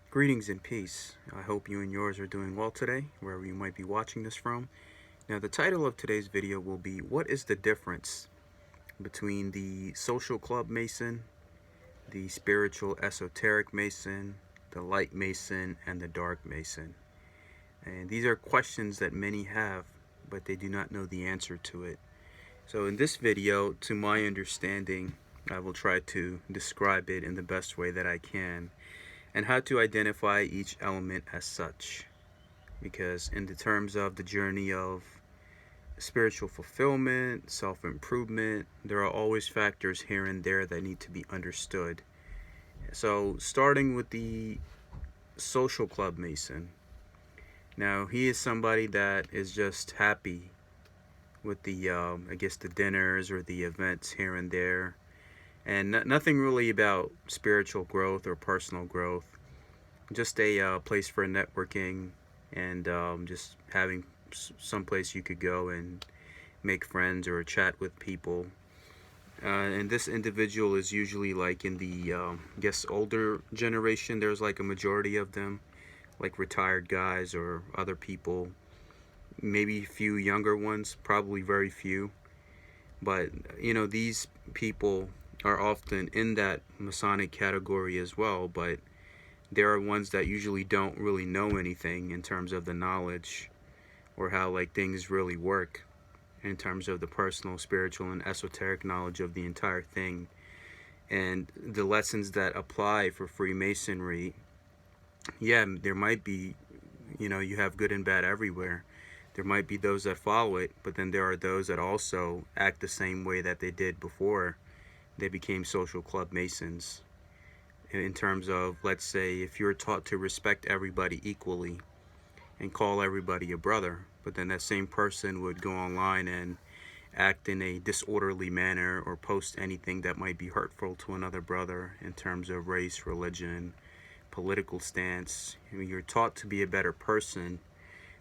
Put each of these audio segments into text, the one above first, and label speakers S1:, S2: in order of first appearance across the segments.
S1: Greetings and peace. I hope you and yours are doing well today, wherever you might be watching this from. Now, the title of today's video will be, what is the difference between the social club Mason, the spiritual esoteric Mason, the light Mason, and the dark Mason? And these are questions that many have, but they do not know the answer to it. So in this video, to my understanding, I will try to describe it in the best way that I can, and how to identify each element as such. Because in the terms of the journey of spiritual fulfillment, self-improvement, there are always factors here and there that need to be understood. So starting with the social club Mason. Now, he is somebody that is just happy with the, I guess, the dinners or the events here and there, and nothing really about spiritual growth or personal growth. Just a place for networking and just having some place you could go and make friends or chat with people. And this individual is usually like in the, I guess, older generation. There's like a majority of them, like retired guys or other people. Maybe a few younger ones, probably very few. But, you know, these people are often in that Masonic category as well, but there are ones that usually don't really know anything in terms of the knowledge or how like things really work in terms of the personal, spiritual, and esoteric knowledge of the entire thing. And the lessons that apply for Freemasonry, yeah, there might be, you know, you have good and bad everywhere. There might be those that follow it, but then there are those that also act the same way that they did before they became social club Masons. In terms of, let's say, if you're taught to respect everybody equally and call everybody a brother, but then that same person would go online and act in a disorderly manner or post anything that might be hurtful to another brother in terms of race, religion, political stance. I mean, you're taught to be a better person,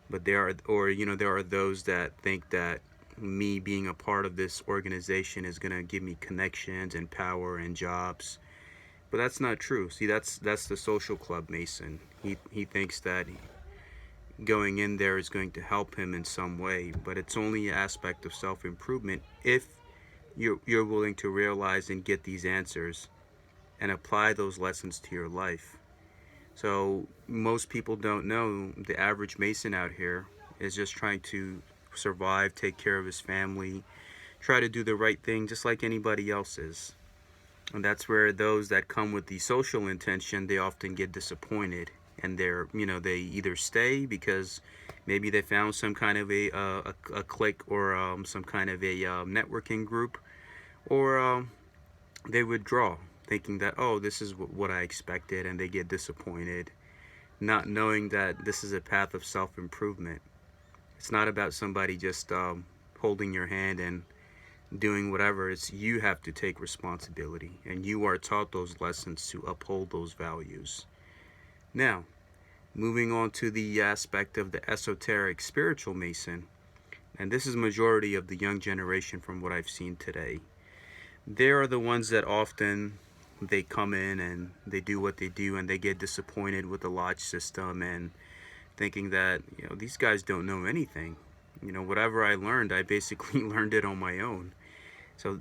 S1: but there are those that think that me being a part of this organization is going to give me connections and power and jobs. But that's not true. See, that's the social club Mason. He thinks that going in there is going to help him in some way, but it's only an aspect of self-improvement if you're willing to realize and get these answers and apply those lessons to your life. So most people don't know the average Mason out here is just trying to survive, take care of his family, try to do the right thing just like anybody else is. And that's where those that come with the social intention, they often get disappointed, and they either stay because maybe they found some kind of a clique or some kind of a networking group, or they withdraw, thinking that, oh, this is what I expected, and they get disappointed, not knowing that this is a path of self-improvement. It's not about somebody just holding your hand and doing whatever. It's you have to take responsibility, and you are taught those lessons to uphold those values. Now, moving on to the aspect of the esoteric spiritual Mason, and this is majority of the young generation from what I've seen today. They are the ones that often they come in and they do what they do, and they get disappointed with the lodge system and thinking that, you know, these guys don't know anything. You know, whatever I learned, I basically learned it on my own. So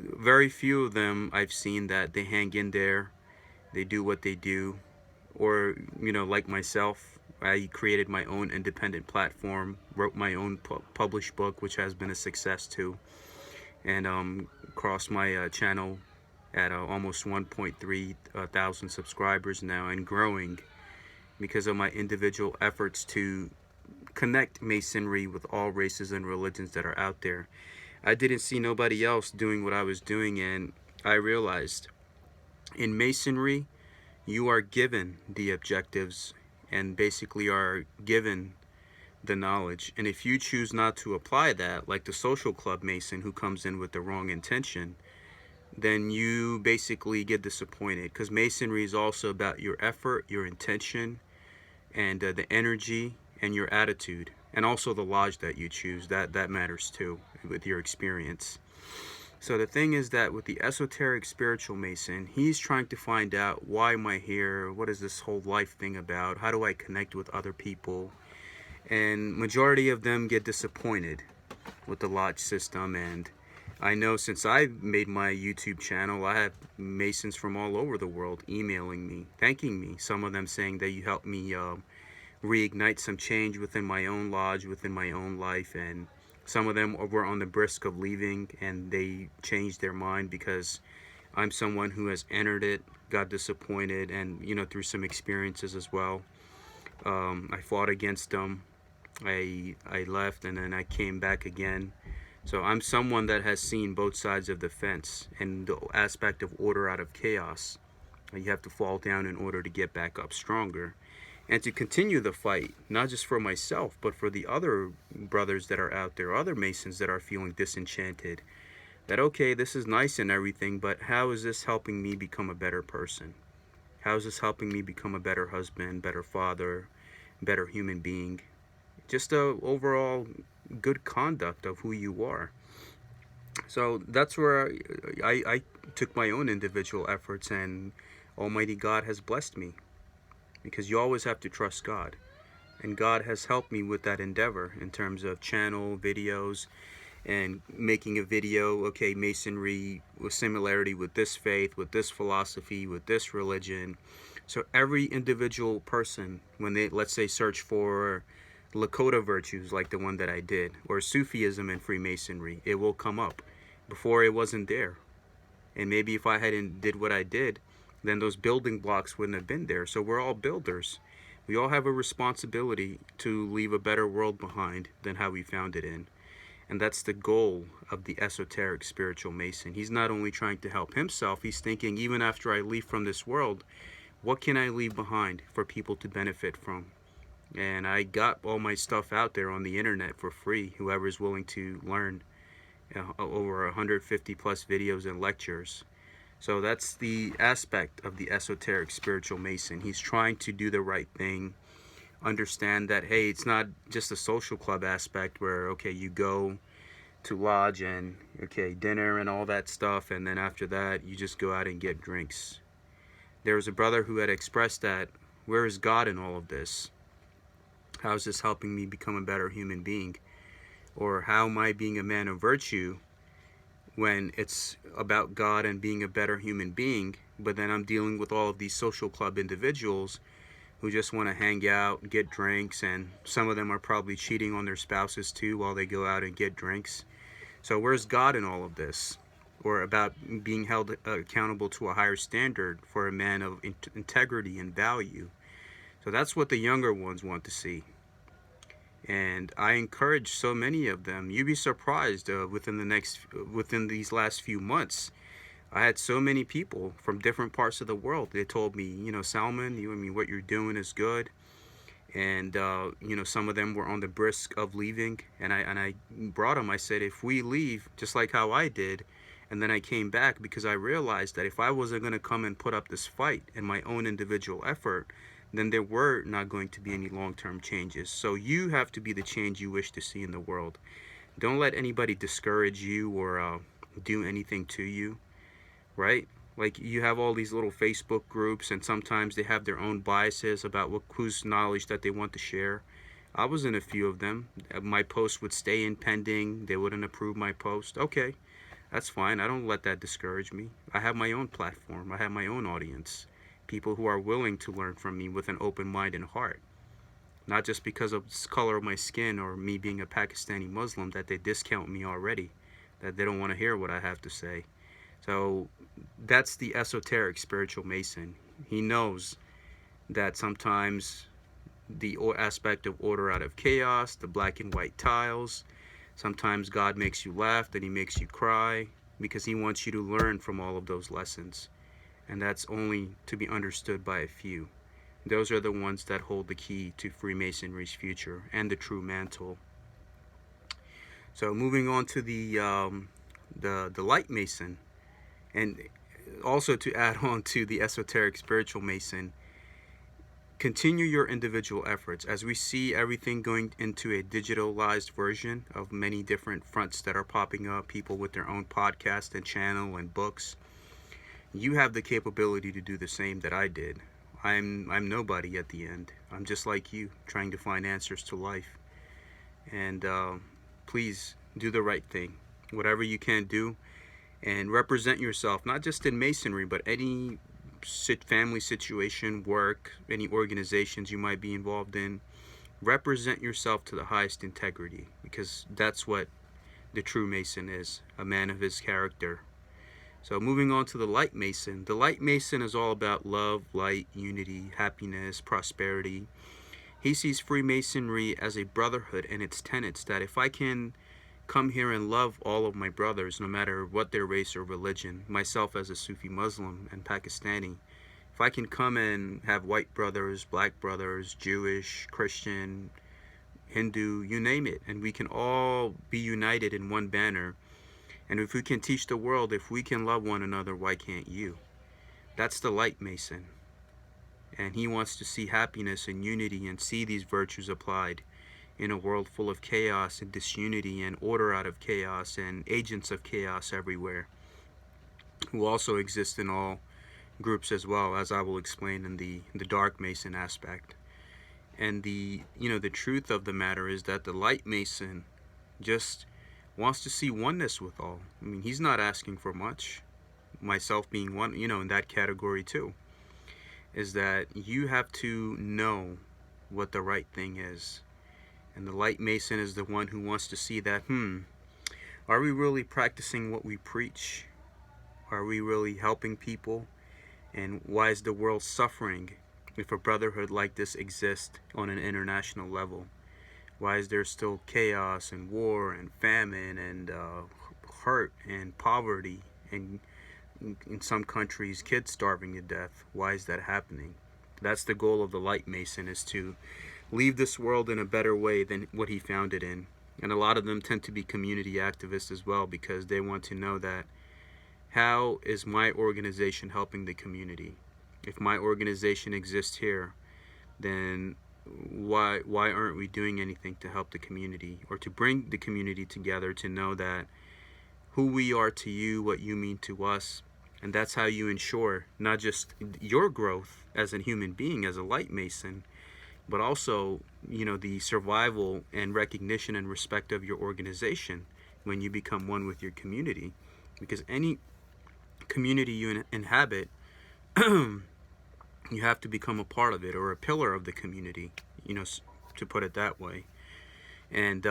S1: very few of them I've seen that they hang in there, they do what they do, or, you know, like myself, I created my own independent platform, wrote my own published book, which has been a success too, and crossed my channel at almost 1.3 thousand subscribers now, and growing because of my individual efforts to connect Masonry with all races and religions that are out there. I didn't see nobody else doing what I was doing, and I realized in Masonry, you are given the objectives and basically are given the knowledge. And if you choose not to apply that, like the social club Mason who comes in with the wrong intention, then you basically get disappointed, because Masonry is also about your effort, your intention, and the energy and your attitude, and also the lodge that you choose. That matters too with your experience. So the thing is that with the esoteric spiritual Mason, he's trying to find out, why am I here? What is this whole life thing about? How do I connect with other people? And majority of them get disappointed with the lodge system. And I know since I made my YouTube channel, I have Masons from all over the world emailing me, thanking me. Some of them saying that you helped me reignite some change within my own lodge, within my own life. And some of them were on the brisk of leaving, and they changed their mind because I'm someone who has entered it, got disappointed, and through some experiences as well. I fought against them. I left, and then I came back again. So I'm someone that has seen both sides of the fence, and the aspect of order out of chaos. You have to fall down in order to get back up stronger, and to continue the fight, not just for myself, but for the other brothers that are out there, other Masons that are feeling disenchanted. That, okay, this is nice and everything, but how is this helping me become a better person? How is this helping me become a better husband, better father, better human being? Just a overall good conduct of who you are. So that's where I took my own individual efforts, and Almighty God has blessed me, because you always have to trust God. And God has helped me with that endeavor in terms of channel videos and making a video, okay, Masonry with similarity with this faith, with this philosophy, with this religion. So every individual person, when they, let's say, search for Lakota virtues like the one that I did, or Sufism and Freemasonry, it will come up. Before, it wasn't there. And maybe if I hadn't did what I did, then those building blocks wouldn't have been there. So we're all builders. We all have a responsibility to leave a better world behind than how we found it in. And that's the goal of the esoteric spiritual Mason. He's not only trying to help himself, he's thinking, even after I leave from this world, what can I leave behind for people to benefit from? And I got all my stuff out there on the internet for free, whoever's willing to learn. Over 150 plus videos and lectures. So that's the aspect of the esoteric spiritual Mason. He's trying to do the right thing, understand that, hey, it's not just a social club aspect where, okay, you go to lodge and, okay, dinner and all that stuff, and then after that you just go out and get drinks. There was a brother who had expressed that, where is God in all of this? How is this helping me become a better human being? Or how am I being a man of virtue when it's about God and being a better human being, but then I'm dealing with all of these social club individuals who just want to hang out, get drinks, and some of them are probably cheating on their spouses too while they go out and get drinks. So where's God in all of this? Or about being held accountable to a higher standard for a man of integrity and value. So that's what the younger ones want to see. And I encourage so many of them. You'd be surprised within these last few months. I had so many people from different parts of the world. They told me, Salman, what you're doing is good. And some of them were on the brisk of leaving. And I brought them. I said, if we leave, just like how I did, and then I came back, because I realized that if I wasn't going to come and put up this fight in my own individual effort, then there were not going to be any long-term changes. So you have to be the change you wish to see in the world. Don't let anybody discourage you or do anything to you, right? Like, you have all these little Facebook groups, and sometimes they have their own biases about whose knowledge that they want to share. I was in a few of them. My post would stay in pending. They wouldn't approve my post. Okay, that's fine. I don't let that discourage me. I have my own platform. I have my own audience. People who are willing to learn from me with an open mind and heart. Not just because of the color of my skin or me being a Pakistani Muslim that they discount me already, that they don't want to hear what I have to say. So that's the esoteric spiritual Mason. He knows that sometimes the aspect of order out of chaos, the black and white tiles, sometimes God makes you laugh, then he makes you cry, because he wants you to learn from all of those lessons. And that's only to be understood by a few. Those are the ones that hold the key to Freemasonry's future and the true mantle. So moving on to the light Mason, and also to add on to the esoteric spiritual Mason, continue your individual efforts. As we see everything going into a digitalized version of many different fronts that are popping up, people with their own podcast and channel and books, you have the capability to do the same that I did. I'm nobody at the end. I'm just like you, trying to find answers to life. And please do the right thing, whatever you can do, and represent yourself, not just in Masonry, but any family situation, work, any organizations you might be involved in. Represent yourself to the highest integrity, because that's what the true Mason is, a man of his character. So moving on to the Light Mason. The Light Mason is all about love, light, unity, happiness, prosperity. He sees Freemasonry as a brotherhood and its tenets, that if I can come here and love all of my brothers, no matter what their race or religion, myself as a Sufi Muslim and Pakistani, if I can come and have white brothers, black brothers, Jewish, Christian, Hindu, you name it, and we can all be united in one banner. And if we can teach the world, if we can love one another, why can't you? That's the Light Mason. And he wants to see happiness and unity and see these virtues applied in a world full of chaos and disunity and order out of chaos and agents of chaos everywhere, who also exist in all groups as well, as I will explain in the Dark Mason aspect. And the truth of the matter is that the Light Mason just wants to see oneness with all. I mean, he's not asking for much, myself being one, in that category too, is that you have to know what the right thing is. And the Light Mason is the one who wants to see that, are we really practicing what we preach? Are we really helping people? And why is the world suffering if a brotherhood like this exists on an international level? Why is there still chaos and war and famine and hurt and poverty, and in some countries kids starving to death? Why is that happening? That's the goal of the Light Mason, is to leave this world in a better way than what he found it in. And a lot of them tend to be community activists as well, because they want to know that, how is my organization helping the community? If my organization exists here, then why aren't we doing anything to help the community, or to bring the community together to know that who we are to you, what you mean to us? And that's how you ensure not just your growth as a human being, as a Light Mason, but also, the survival and recognition and respect of your organization when you become one with your community. Because any community you inhabit, you have to become a part of it, or a pillar of the community, to put it that way. And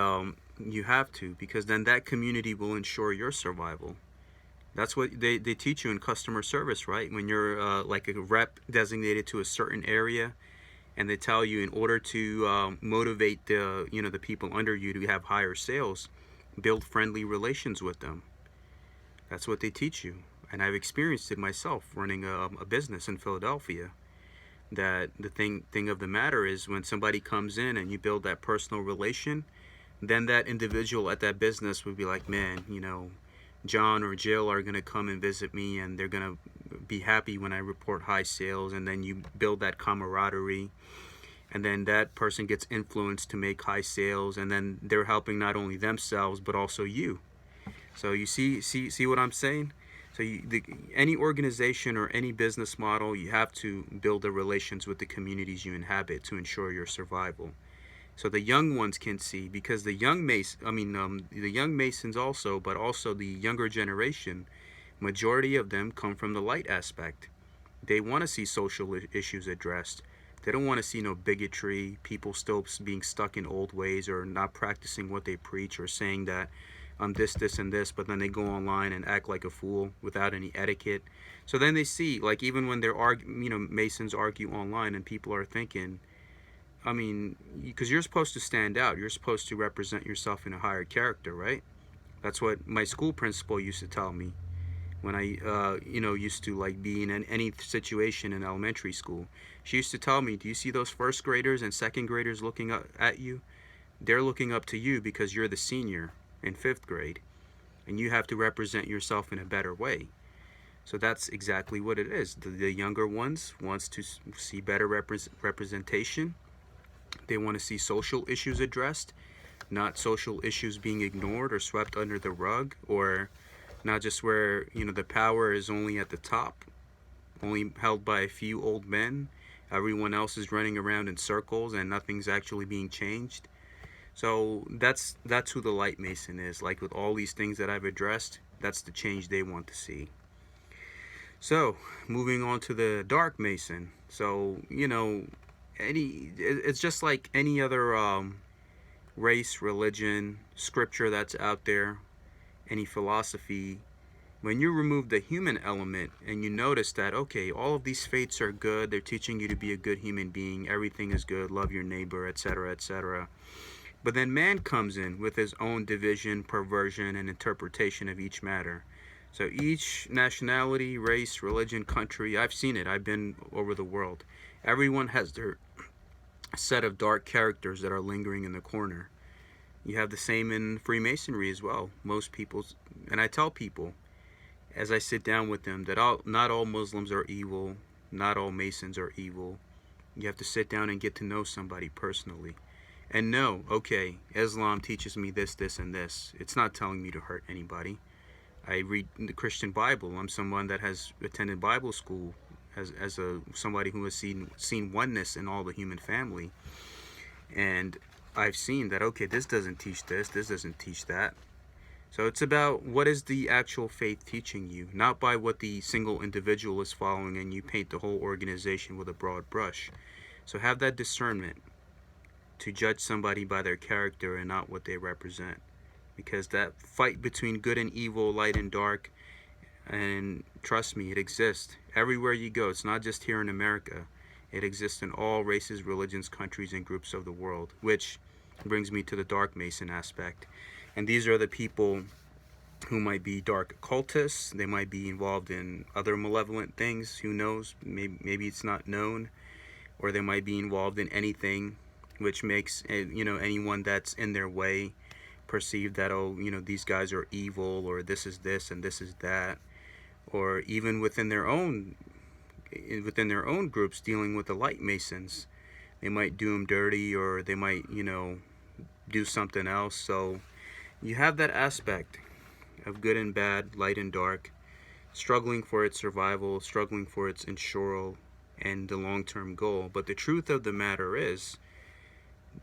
S1: you have to, because then that community will ensure your survival. That's what they teach you in customer service, right? When you're like a rep designated to a certain area, and they tell you, in order to motivate the people under you to have higher sales, build friendly relations with them. That's what they teach you. And I've experienced it myself running a business in Philadelphia. That the thing of the matter is, when somebody comes in and you build that personal relation, then that individual at that business would be like, man, John or Jill are going to come and visit me, and they're going to be happy when I report high sales. And then you build that camaraderie, and then that person gets influenced to make high sales, and then they're helping not only themselves but also you. So you see what I'm saying? So any organization or any business model, you have to build the relations with the communities you inhabit to ensure your survival. So the young ones can see, because the young Masons also, but also the younger generation, majority of them come from the light aspect. They want to see social issues addressed. They don't want to see no bigotry, people still being stuck in old ways, or not practicing what they preach, or saying that I'm this, and this, but then they go online and act like a fool without any etiquette. So then they see, like, even when they're Masons argue online, and people are thinking, because you're supposed to stand out, you're supposed to represent yourself in a higher character, right? That's what my school principal used to tell me when I, used to be in any situation in elementary school. She used to tell me, do you see those first graders and second graders looking up at you? They're looking up to you because you're the senior in 5th grade, and you have to represent yourself in a better way. So that's exactly what it is. The younger ones wants to see better representation. They want to see social issues addressed, not social issues being ignored or swept under the rug, or not just where, the power is only at the top, only held by a few old men. Everyone else is running around in circles and nothing's actually being changed. So that's who the Light Mason is. Like with all these things that I've addressed, that's the change they want to see. So moving on to the Dark Mason. So it's just like any other race, religion, scripture that's out there, any philosophy. When you remove the human element and you notice that, okay, all of these faiths are good, they're teaching you to be a good human being, everything is good, love your neighbor, etc., etc. But then man comes in with his own division, perversion, and interpretation of each matter. So each nationality, race, religion, country, I've seen it, I've been over the world. Everyone has their set of dark characters that are lingering in the corner. You have the same in Freemasonry as well. Most people, and I tell people, as I sit down with them, that not all Muslims are evil, not all Masons are evil. You have to sit down and get to know somebody personally. And know, okay, Islam teaches me this, this, and this. It's not telling me to hurt anybody. I read the Christian Bible. I'm someone that has attended Bible school as somebody who has seen oneness in all the human family. And I've seen that, okay, this doesn't teach this doesn't teach that. So it's about what is the actual faith teaching you, not by what the single individual is following and you paint the whole organization with a broad brush. So have that discernment to judge somebody by their character and not what they represent. Because that fight between good and evil, light and dark, and trust me, it exists everywhere you go. It's not just here in America. It exists in all races, religions, countries, and groups of the world, which brings me to the Dark Mason aspect. And these are the people who might be dark occultists. They might be involved in other malevolent things. Who knows? Maybe it's not known. Or they might be involved in anything which makes, anyone that's in their way perceive that, oh, these guys are evil, or this is this and this is that. Or even within their own groups dealing with the Light Masons, they might do them dirty, or they might, do something else. So you have that aspect of good and bad, light and dark, struggling for its survival, struggling for its insural and the long-term goal. But the truth of the matter is,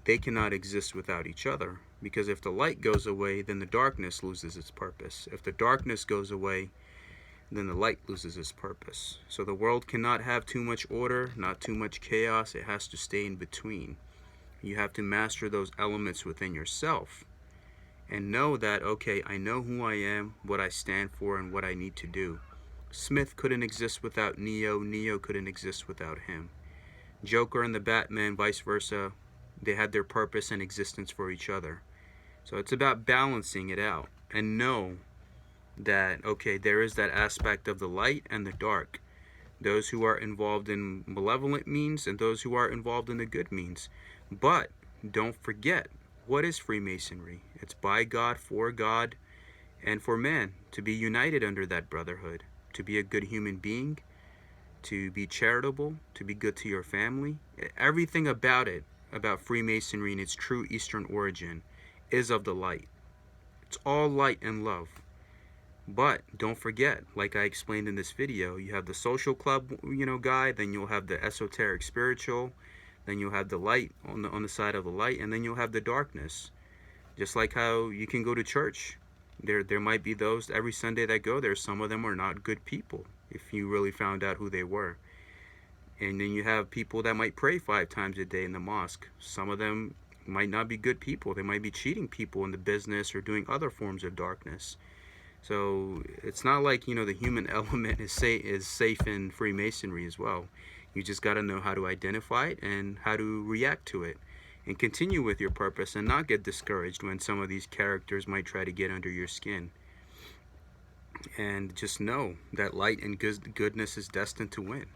S1: they cannot exist without each other. Because if the light goes away, then the darkness loses its purpose. If the darkness goes away, then the light loses its purpose. So the world cannot have too much order, not too much chaos. It has to stay in between. You have to master those elements within yourself and know that, okay, I know who I am, what I stand for, and what I need to do. Smith couldn't exist without Neo. Neo couldn't exist without him. Joker and the Batman, vice versa, they had their purpose and existence for each other. So it's about balancing it out and know that, okay, there is that aspect of the light and the dark. Those who are involved in malevolent means and those who are involved in the good means. But don't forget, what is Freemasonry? It's by God, for God, and for man, to be united under that brotherhood, to be a good human being, to be charitable, to be good to your family. Everything about it, about Freemasonry and its true Eastern origin, is of the light. It's all light and love. But don't forget, like I explained in this video, you have the social club, guy, then you'll have the esoteric spiritual, then you'll have the light on the side of the light, and then you'll have the darkness. Just like how you can go to church. There might be those every Sunday that go there. Some of them are not good people, if you really found out who they were. And then you have people that might pray 5 times a day in the mosque. Some of them might not be good people. They might be cheating people in the business or doing other forms of darkness. So it's not like, the human element is safe in Freemasonry as well. You just got to know how to identify it and how to react to it. And continue with your purpose and not get discouraged when some of these characters might try to get under your skin. And just know that light and goodness is destined to win.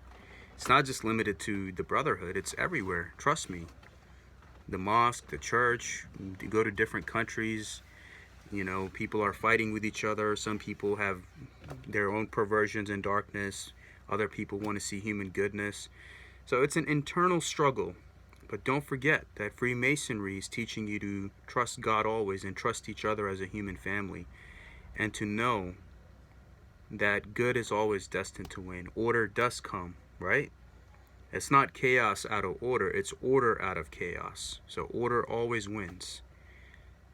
S1: It's not just limited to the brotherhood. It's everywhere. Trust me. The mosque, the church, you go to different countries, You know, people are fighting with each other. Some people have their own perversions and darkness. Other people want to see human goodness. So it's an internal struggle. But don't forget that Freemasonry is teaching you to trust God always and trust each other as a human family. And to know that good is always destined to win. Order does come, right? It's not chaos out of order, it's order out of chaos. So order always wins.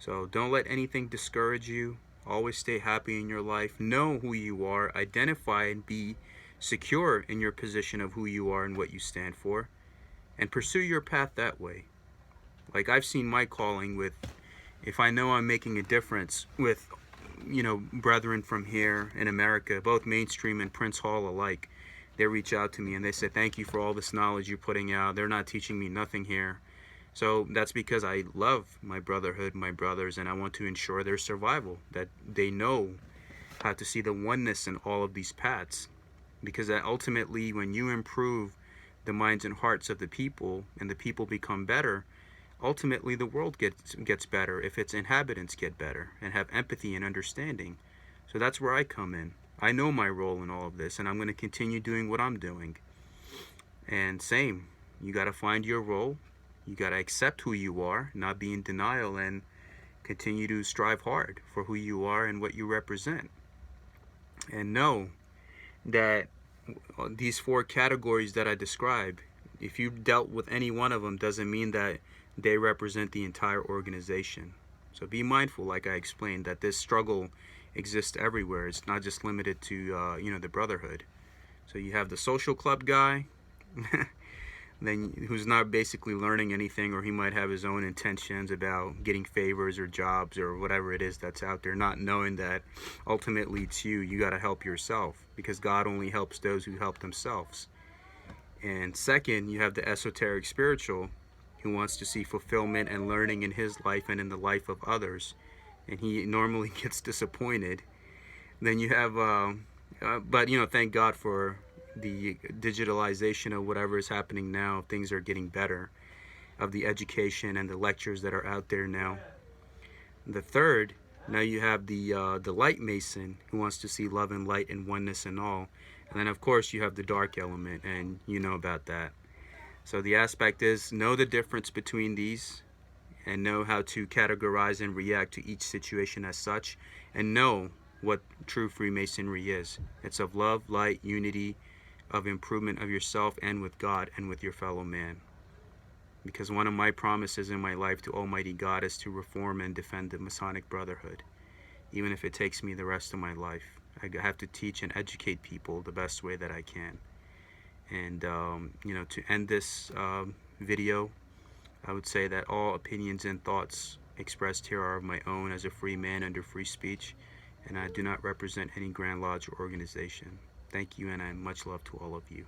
S1: So don't let anything discourage you. Always stay happy in your life. Know who you are. Identify and be secure in your position of who you are and what you stand for. And pursue your path that way. Like I've seen my calling with, if I know I'm making a difference with, you know, brethren from here in America, both mainstream and Prince Hall alike, they reach out to me and they say, thank you for all this knowledge you're putting out. They're not teaching me nothing here. So that's because I love my brotherhood, my brothers, and I want to ensure their survival, that they know how to see the oneness in all of these paths. Because that ultimately, when you improve the minds and hearts of the people and the people become better, ultimately the world gets better if its inhabitants get better and have empathy and understanding. So that's where I come in. I know my role in all of this, and I'm going to continue doing what I'm doing. And same, you got to find your role. You got to accept who you are, not be in denial, and continue to strive hard for who you are and what you represent. And know that these 4 categories that I described, if you've dealt with any one of them, doesn't mean that they represent the entire organization. So be mindful, like I explained, that this struggle exists everywhere. It's not just limited to you know, the brotherhood. So you have the social club guy then who's not basically learning anything, or he might have his own intentions about getting favors or jobs or whatever it is that's out there, not knowing that ultimately it's you got to help yourself, because God only helps those who help themselves. And second, you have the esoteric spiritual, who wants to see fulfillment and learning in his life and in the life of others, and he normally gets disappointed. Then you have but you know, thank God for the digitalization of whatever is happening now. Things are getting better, of the education and the lectures that are out there now. The third, now you have the light mason, who wants to see love and light and oneness and all. And then of course you have the dark element, and you know about that. So the aspect is, know the difference between these and know how to categorize and react to each situation as such, and know what true Freemasonry is. It's of love, light, unity, of improvement of yourself and with God and with your fellow man. Because one of my promises in my life to Almighty God is to reform and defend the Masonic Brotherhood, even if it takes me the rest of my life. I have to teach and educate people the best way that I can. And you know, to end this video, I would say that all opinions and thoughts expressed here are of my own as a free man under free speech, and I do not represent any Grand Lodge or organization. Thank you, and much love to all of you.